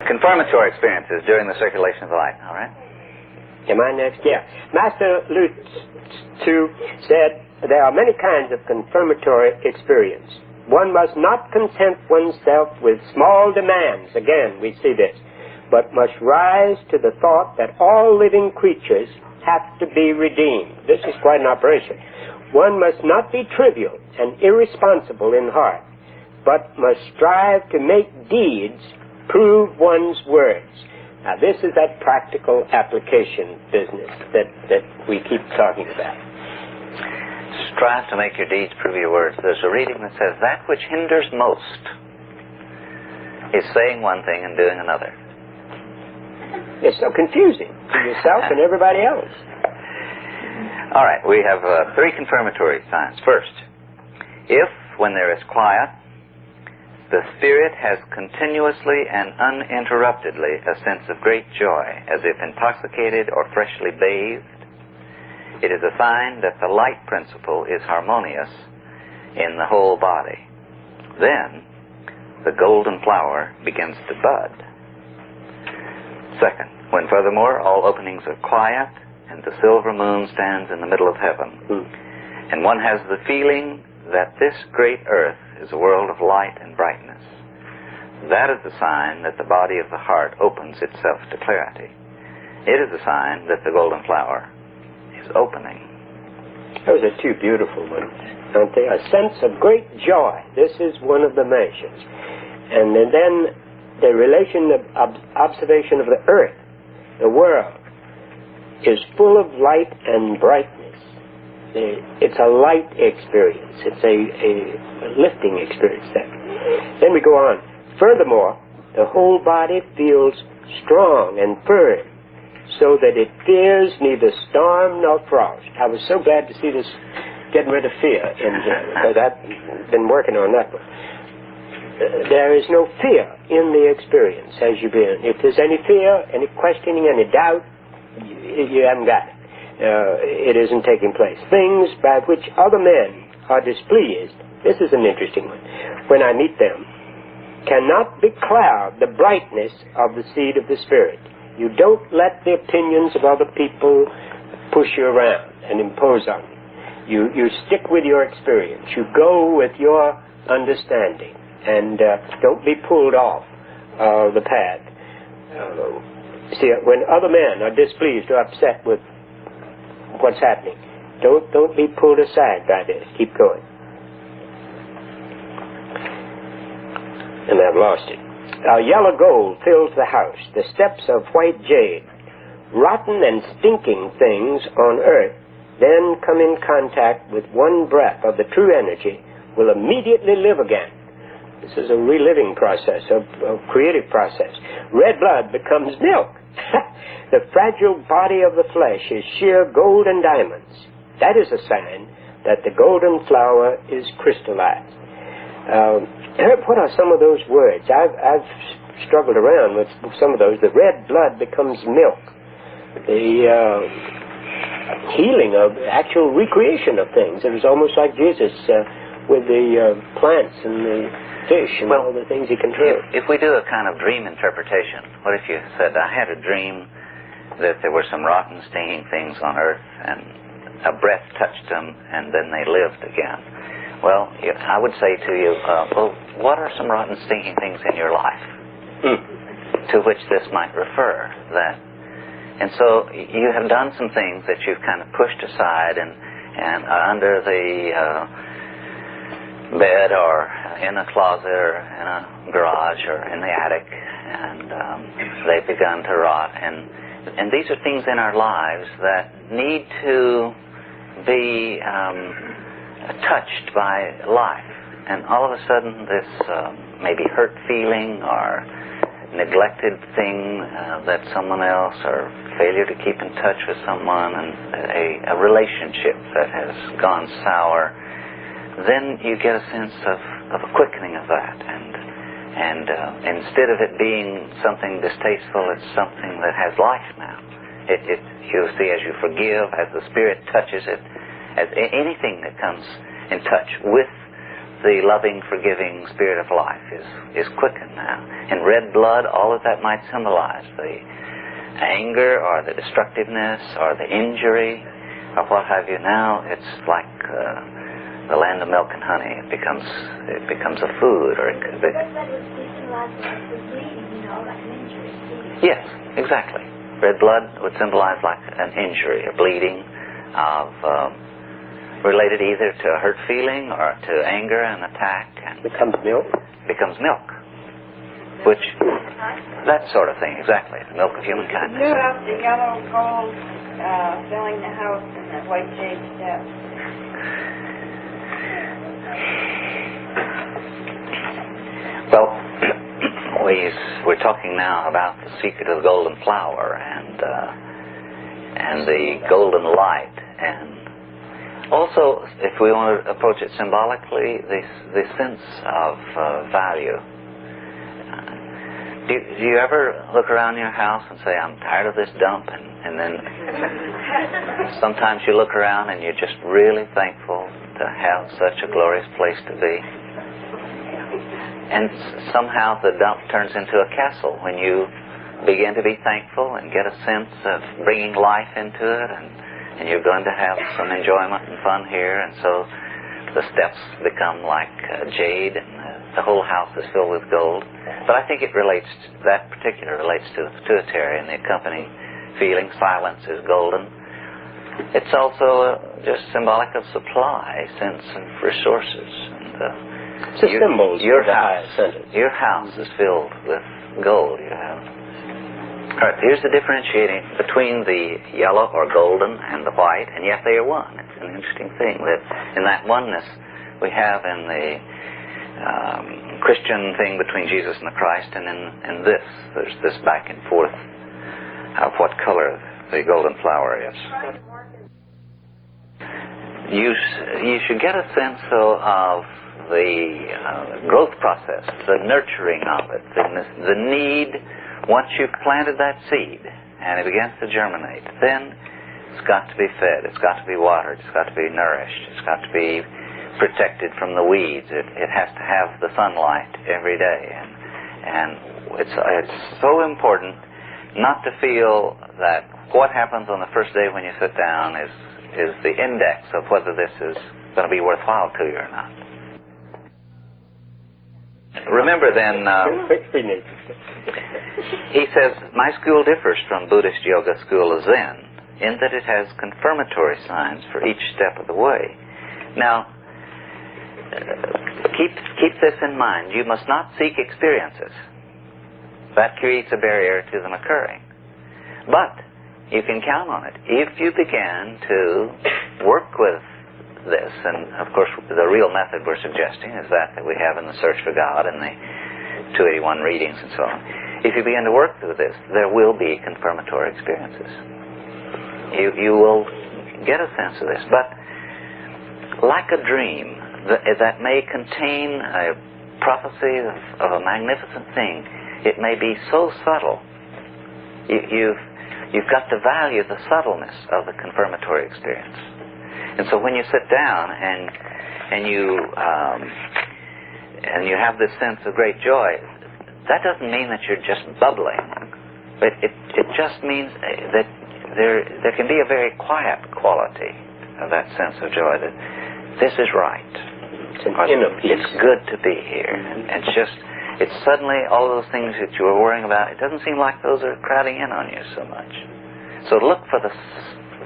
Confirmatory experiences during the circulation of the light, all right? Am I next? Yeah. Master Lutz, too, said there are many kinds of confirmatory experience. One must not content oneself with small demands. Again, we see this. But must rise to the thought that all living creatures have to be redeemed. This is quite an operation. One must not be trivial and irresponsible in heart, but must strive to make deeds prove one's words. Now, this is that practical application business that we keep talking about. Strive to make your deeds prove your words. There's a reading that says, that which hinders most is saying one thing and doing another. It's so confusing to yourself and everybody else. All right, we have three confirmatory signs. First, if, when there is quiet, the spirit has continuously and uninterruptedly a sense of great joy, as if intoxicated or freshly bathed, it is a sign that the light principle is harmonious in the whole body. Then, the golden flower begins to bud. Second, when furthermore all openings are quiet and the silver moon stands in the middle of heaven, and one has the feeling that this great earth is a world of light and brightness, that is the sign that the body of the heart opens itself to clarity. It is a sign that the golden flower is opening. Those are two beautiful ones, aren't they? A sense of great joy. This is one of the measures. And then the relation of observation of the earth, the world, is full of light and brightness. It's a light experience. It's a lifting experience. Then we go on. Furthermore, the whole body feels strong and firm, so that it fears neither storm nor frost. I was so glad to see this getting rid of fear in here, because I've been working on that one. There is no fear in the experience as you begin. If there's any fear, any questioning, any doubt, you haven't got it. It isn't taking place. Things by which other men are displeased, this is an interesting one, when I meet them, cannot becloud the brightness of the seed of the Spirit. You don't let the opinions of other people push you around and impose on you. You stick with your experience. You go with your understanding, and don't be pulled off the path. See, when other men are displeased or upset with what's happening, don't be pulled aside by this. Keep going. And I've lost it. Yellow gold fills the house. The steps of white jade. Rotten and stinking things on earth then come in contact with one breath of the true energy will immediately live again. This is a reliving process, a creative process. Red blood becomes milk. The fragile body of the flesh is sheer gold and diamonds. That is a sign that the golden flower is crystallized. What are some of those words? I've struggled around with some of those. The red blood becomes milk. The healing of actual recreation of things. It was almost like Jesus with the plants and the fish and all the things he controlled. If we do a kind of dream interpretation, what if you said, I had a dream that there were some rotten, stinging things on earth, and a breath touched them, and then they lived again. Well, I would say to you, what are some rotten, stinking things in your life to which this might refer? And so you have done some things that you've kind of pushed aside and are under the bed or in a closet or in a garage or in the attic, and they've begun to rot. And these are things in our lives that need to be touched by life. And all of a sudden this maybe hurt feeling or neglected thing that someone else, or failure to keep in touch with someone, and a relationship that has gone sour, then you get a sense of a quickening of that, and instead of it being something distasteful, it's something that has life now. You'll see, as you forgive, as the Spirit touches it, as anything that comes in touch with the loving, forgiving spirit of life is quickened now. In red blood, all that might symbolize, the anger or the destructiveness or the injury or what have you, now it's like the land of milk and honey. It becomes a food, or it could be. But it would be symbolized like the bleeding, like an injury. Yes, exactly. Red blood would symbolize like an injury, a bleeding of related either to a hurt feeling or to anger and attack, and becomes milk. Becomes milk, which that sort of thing, exactly. The milk of human kindness. Blew out the yellow gold filling the house and the white jade steps. Well, we're talking now about the secret of the golden flower and the golden light, and also, if we want to approach it symbolically, the sense of value. Do you ever look around your house and say, I'm tired of this dump, and then sometimes you look around and you're just really thankful to have such a glorious place to be? And somehow the dump turns into a castle when you begin to be thankful and get a sense of bringing life into it, and you're going to have some enjoyment and fun here, and so the steps become like jade, and the whole house is filled with gold. But I think that particular relates to the pituitary and the accompanying feeling. Silence is golden. It's also just symbolic of supply, sense of resources. And, it's a symbol. Your house is filled with gold. You have. All right, here's the differentiating between the yellow or golden and the white, and yet they are one. It's an interesting thing that in that oneness we have in the Christian thing between Jesus and the Christ, and in this, there's this back and forth of what color the golden flower is. You should get a sense of the growth process, the nurturing of it, the need. Once you've planted that seed and it begins to germinate, then it's got to be fed, it's got to be watered, it's got to be nourished, it's got to be protected from the weeds. It has to have the sunlight every day, and it's so important not to feel that what happens on the first day when you sit down is the index of whether this is going to be worthwhile to you or not. Remember then, he says, my school differs from Buddhist yoga school of Zen in that it has confirmatory signs for each step of the way. Now, keep this in mind. You must not seek experiences. That creates a barrier to them occurring. But you can count on it. If you begin to work with this, and of course the real method we're suggesting is that we have in the Search for God and the 281 readings and so on. If you begin to work through this, there will be confirmatory experiences. You will get a sense of this. But like a dream that may contain a prophecy of a magnificent thing, it may be so subtle. You've got to value the subtleness of the confirmatory experience. And so when you sit down and you have this sense of great joy, that doesn't mean that you're just bubbling, but it just means that there can be a very quiet quality of that sense of joy, that this is right. It's an inner peace. It's good to be here. And it's suddenly all those things that you were worrying about, it doesn't seem like those are crowding in on you so much. So look for the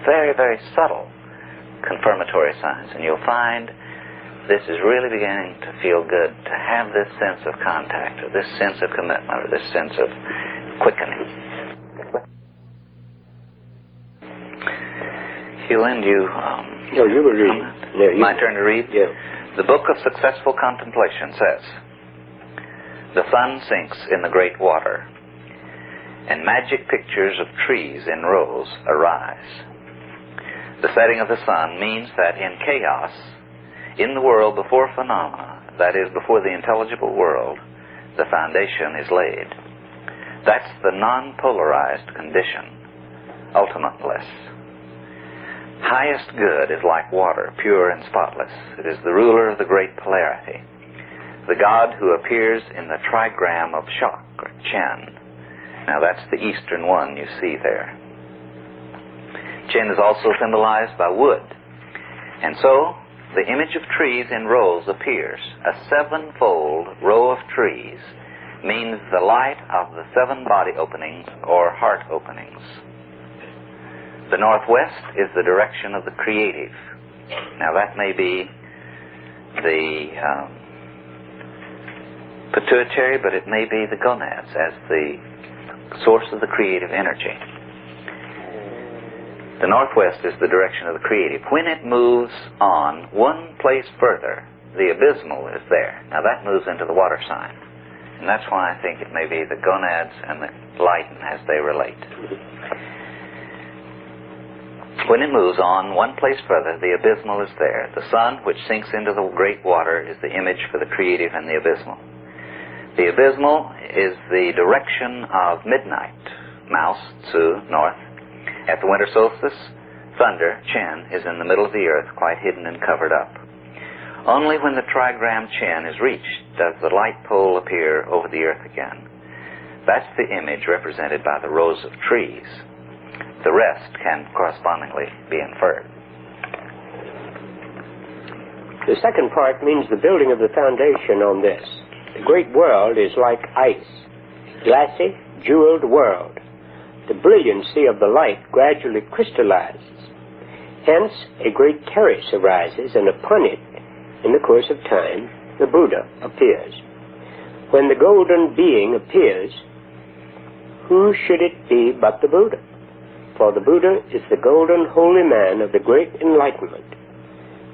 very, very subtle confirmatory signs, and you'll find this is really beginning to feel good, to have this sense of contact, or this sense of commitment, or this sense of quickening. Hugh, no, you were reading. Yeah, my turn to read? Yeah. The Book of Successful Contemplation says, the sun sinks in the great water, and magic pictures of trees in rows arise. The setting of the sun means that in chaos, in the world before phenomena, that is, before the intelligible world, the foundation is laid. That's the non-polarized condition, ultimate bliss. highest good is like water, pure and spotless. It is the ruler of the great polarity, the God who appears in the trigram of Shak, or Chen. Now that's the eastern one you see there. Chen is also symbolized by wood. And so, the image of trees in rows appears. A sevenfold row of trees means the light of the seven body openings or heart openings. The northwest is the direction of the creative. Now that may be the pituitary, but it may be the gonads as the source of the creative energy. The northwest is the direction of the creative. When it moves on one place further, the abysmal is there. Now that moves into the water sign. And that's why I think it may be the gonads and the lighten as they relate. When it moves on one place further, the abysmal is there. The sun, which sinks into the great water, is the image for the creative and the abysmal. The abysmal is the direction of midnight, Mouse, Tzu, north. At the winter solstice, thunder, Chen, is in the middle of the earth, quite hidden and covered up. Only when the trigram Chen is reached does the light pole appear over the earth again. That's the image represented by the rows of trees. The rest can correspondingly be inferred. The second part means the building of the foundation on this. The great world is like ice, glassy, jeweled world. The brilliancy of the light gradually crystallizes. Hence, a great terrace arises, and upon it, in the course of time, the Buddha appears. When the golden being appears, who should it be but the Buddha? For the Buddha is the golden holy man of the great enlightenment.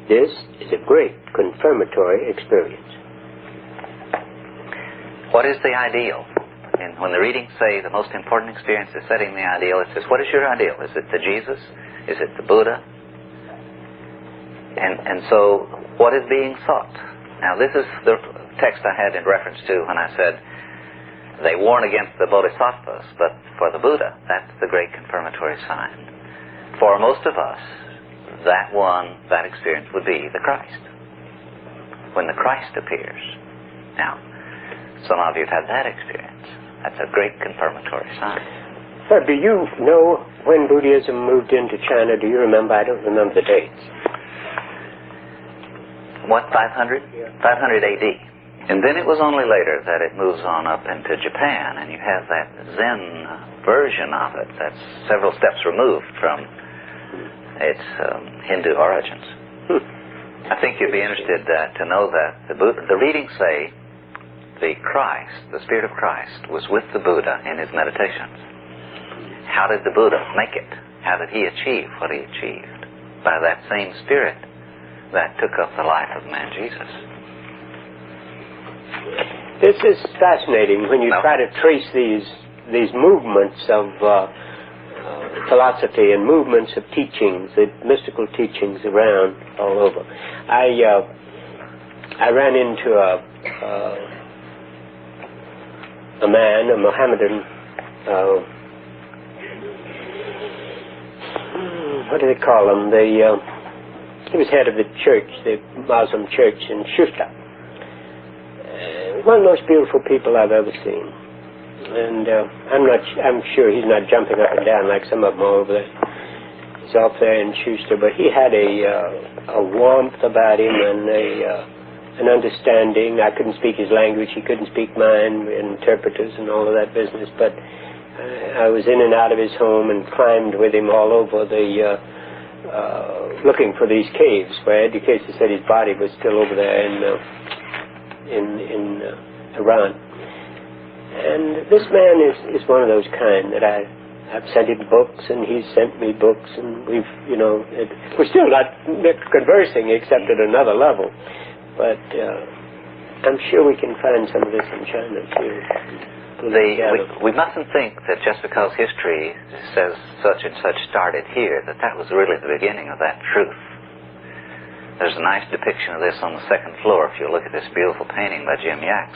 This is a great confirmatory experience. What is the ideal? And when the readings say the most important experience is setting the ideal, it says, what is your ideal? Is it the Jesus? Is it the Buddha? And so, what is being sought? Now, this is the text I had in reference to when I said, they warn against the bodhisattvas, but for the Buddha, that's the great confirmatory sign. For most of us, that experience would be the Christ. When the Christ appears. Now, some of you have had that experience. That's a great confirmatory sign. Sir, do you know when Buddhism moved into China? Do you remember? I don't remember the dates. What, 500? Yeah. 500 AD. And then it was only later that it moves on up into Japan, and you have that Zen version of it that's several steps removed from its Hindu origins. I think you'd be interested to know that the readings say the Christ, the Spirit of Christ, was with the Buddha in his meditations. How did the Buddha make it? How did he achieve what he achieved? By that same Spirit that took up the life of man Jesus. This is fascinating when you try to trace these movements of philosophy and movements of teachings, the mystical teachings around all over. I ran into a man, a Mohammedan, what do they call him? He was head of the church, the Muslim church in Shusta. One of the most beautiful people I've ever seen. And I'm sure he's not jumping up and down like some of them over there. He's off there in Schuster, but he had a warmth about him and an understanding. I couldn't speak his language, he couldn't speak mine, interpreters and all of that business, but I was in and out of his home and climbed with him all over looking for these caves where Edgar Cayce said his body was still over there in Iran. And this man is one of those kind that I've sent him books, and he's sent me books, and we're still not conversing except at another level. But I'm sure we can find some of this in China too. We mustn't think that just because history says such and such started here, that was really the beginning of that truth. There's a nice depiction of this on the second floor if you look at this beautiful painting by Jim Yax.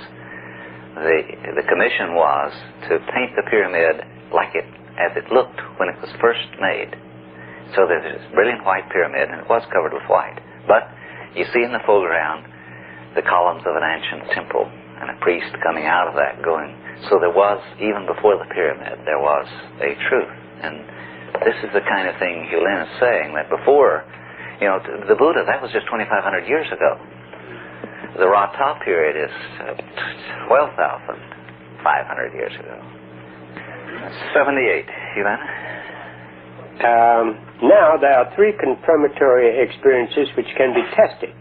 The commission was to paint the pyramid like as it looked when it was first made. So there's this brilliant white pyramid, and it was covered with white. But you see in the foreground the columns of an ancient temple, and a priest coming out of that going. So there was, even before the pyramid, there was a truth. And this is the kind of thing Yulin is saying, that before, the Buddha, that was just 2,500 years ago. The Rata period is 12,500 years ago. 78, Yulin. Now there are three confirmatory experiences which can be tested.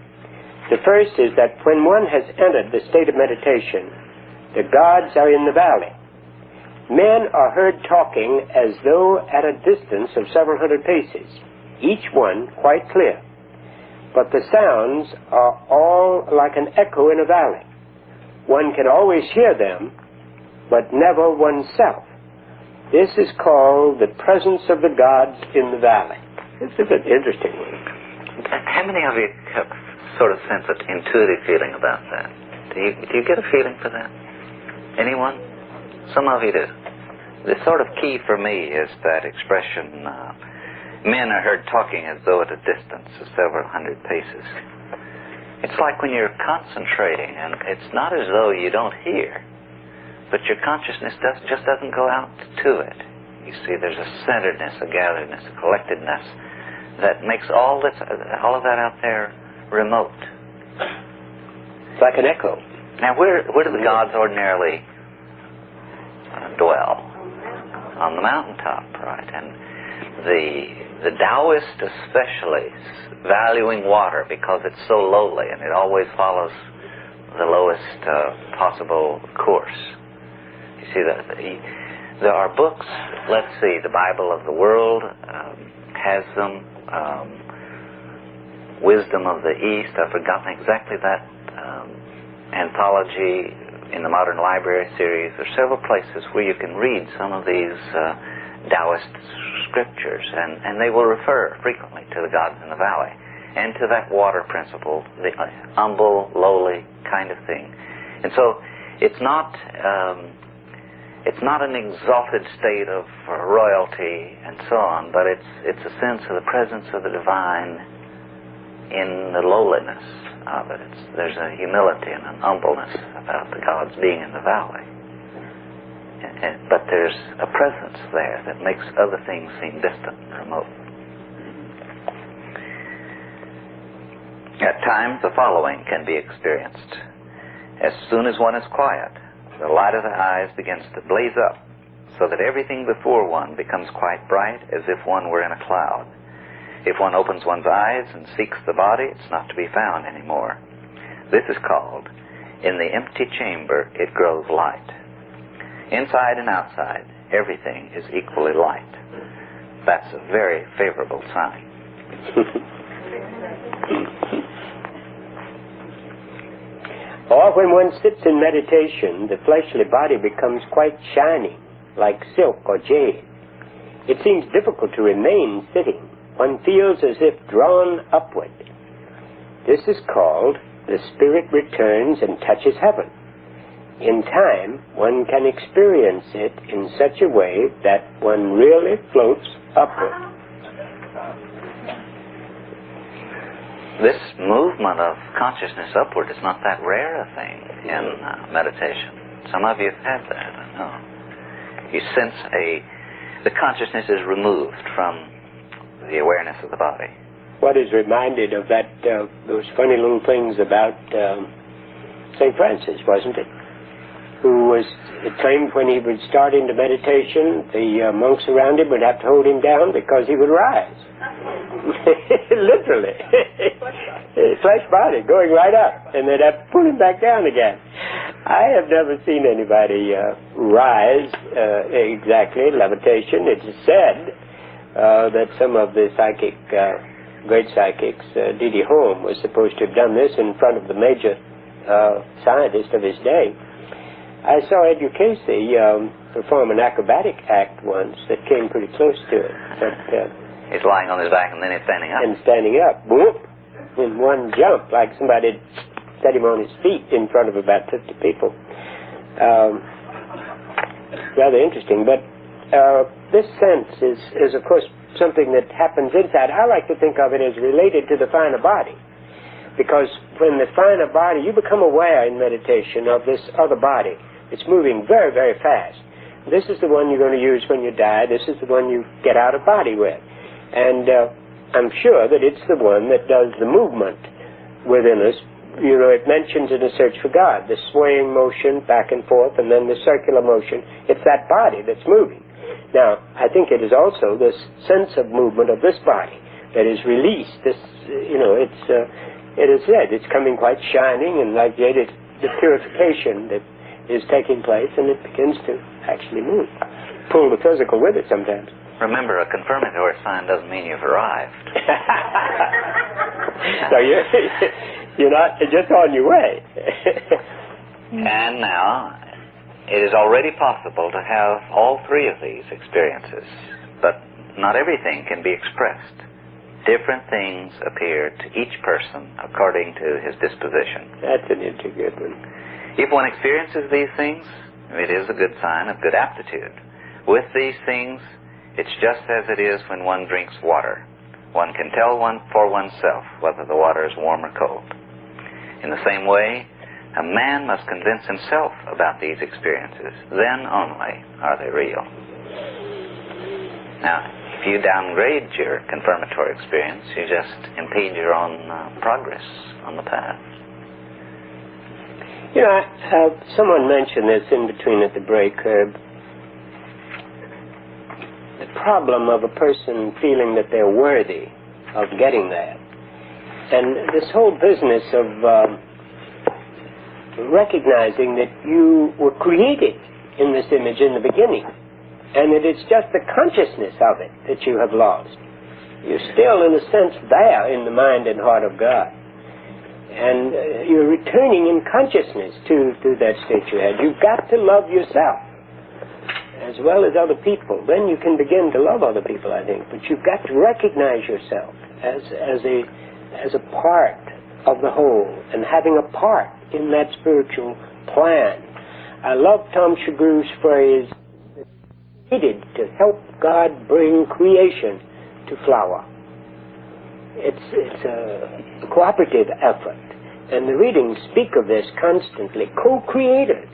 The first is that when one has entered the state of meditation, the gods are in the valley. Men are heard talking as though at a distance of several hundred paces, each one quite clear. But the sounds are all like an echo in a valley. One can always hear them, but never oneself. This is called the presence of the gods in the valley. This is an interesting one. How many of you have sort of sense of intuitive feeling about that? Do you get a feeling for that? Anyone? Some of you do. The sort of key for me is that expression, men are heard talking as though at a distance of several hundred paces. It's like when you're concentrating, and it's not as though you don't hear, but your consciousness just doesn't go out to it. You see, there's a centeredness, a gatheredness, a collectedness that makes all of that out there remote. It's like an echo. Now, where do the gods ordinarily dwell? On the mountaintop, right? And the Taoist especially, valuing water because it's so lowly and it always follows the lowest possible course. You see, there are books, let's see, the Bible of the World has them, Wisdom of the East, I've forgotten exactly that anthology in the Modern Library series. There are several places where you can read some of these Taoist scriptures, and they will refer frequently to the gods in the valley and to that water principle, the humble, lowly kind of thing. And so it's not an exalted state of royalty and so on, but it's a sense of the presence of the divine in the lowliness of it. There's a humility and an humbleness about the gods being in the valley. But there's a presence there that makes other things seem distant and remote. At times, the following can be experienced. As soon as one is quiet, the light of the eyes begins to blaze up, so that everything before one becomes quite bright, as if one were in a cloud. If one opens one's eyes and seeks the body, it's not to be found anymore. This is called, in the empty chamber, it grows light. Inside and outside, everything is equally light. That's a very favorable sign. Or when one sits in meditation, the fleshly body becomes quite shiny, like silk or jade. It seems difficult to remain sitting. One feels as if drawn upward. This is called the spirit returns and touches heaven. In time, one can experience it in such a way that one really floats upward. This movement of consciousness upward is not that rare a thing in meditation. Some of you have had that, I know. You sense the consciousness is removed from the awareness of the body. What is reminded of that, those funny little things about St. Francis, wasn't it? Who it claimed when he would start into meditation, the monks around him would have to hold him down because he would rise. Literally. Flesh body going right up, and they'd have to pull him back down again. I have never seen anybody rise exactly, levitation. It is said that some of the great psychics, D.D. Home was supposed to have done this in front of the major scientist of his day. I saw Edgar Cayce perform an acrobatic act once that came pretty close to it. But, he's lying on his back and then he's standing up. And standing up, whoop, in one jump, like somebody set him on his feet in front of about 50 people. Rather interesting, but this sense is of course something that happens inside. I like to think of it as related to the finer body. Because when the finer body, you become aware in meditation of this other body. It's moving very, very fast. This is the one you're going to use when you die. This is the one you get out of body with. And I'm sure that it's the one that does the movement within us. You know, it mentions in the search for God, the swaying motion back and forth, and then the circular motion. It's that body that's moving. Now, I think it is also this sense of movement of this body that is released. This, you know, it is said, it's coming quite shining, and like yet it's the purification that is taking place, and it begins to actually move. Pull the physical with it sometimes. Remember, a confirmatory sign doesn't mean you've arrived. So you're not just on your way. And now, it is already possible to have all three of these experiences, but not everything can be expressed. Different things appear to each person according to his disposition. That's an good one. If one experiences these things, it is a good sign of good aptitude. With these things, it's just as it is when one drinks water. One can tell for oneself whether the water is warm or cold. In the same way, a man must convince himself about these experiences. Then only are they real. Now, if you downgrade your confirmatory experience, you just impede your own progress on the path. You know, someone mentioned this in between at the break, the problem of a person feeling that they're worthy of getting that. And this whole business of recognizing that you were created in this image in the beginning, and that it's just the consciousness of it that you have lost. You're still, in a sense, there in the mind and heart of God. And you're returning in consciousness to that state you had. You've got to love yourself as well as other people. Then you can begin to love other people, I think. But you've got to recognize yourself as a part of the whole, and having a part in that spiritual plan. I love Tom Chagru's phrase, needed to help God bring creation to flower. It's a cooperative effort. And the readings speak of this constantly. Co-creators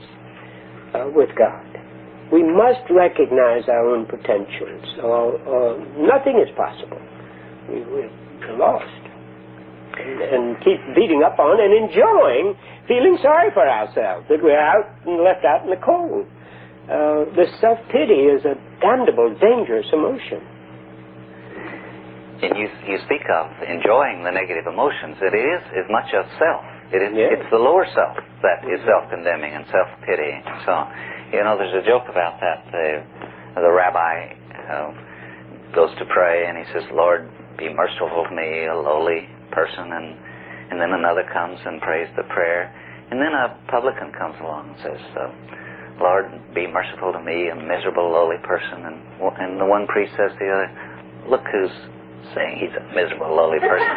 with God. We must recognize our own potentials, or nothing is possible. We're lost. And keep beating up on and enjoying feeling sorry for ourselves, that we're out and left out in the cold. The self-pity is a damnable, dangerous emotion. And you speak of enjoying the negative emotions. It is as much of self. It's the lower self that is self-condemning and self-pity and so on. You know, there's a joke about that. The rabbi goes to pray and he says, "Lord, be merciful to me, a lowly person." And then another comes and prays the prayer. And then a publican comes along and says, "Lord, be merciful to me, a miserable, lowly person." And the one priest says to the other, "Look who's saying he's a miserable, lowly person."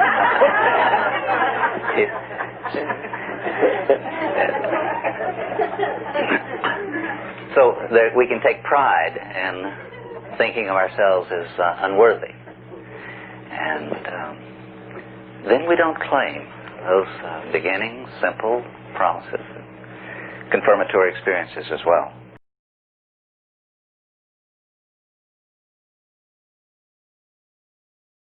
So that we can take pride in thinking of ourselves as unworthy. And then we don't claim those beginning, simple promises, confirmatory experiences as well.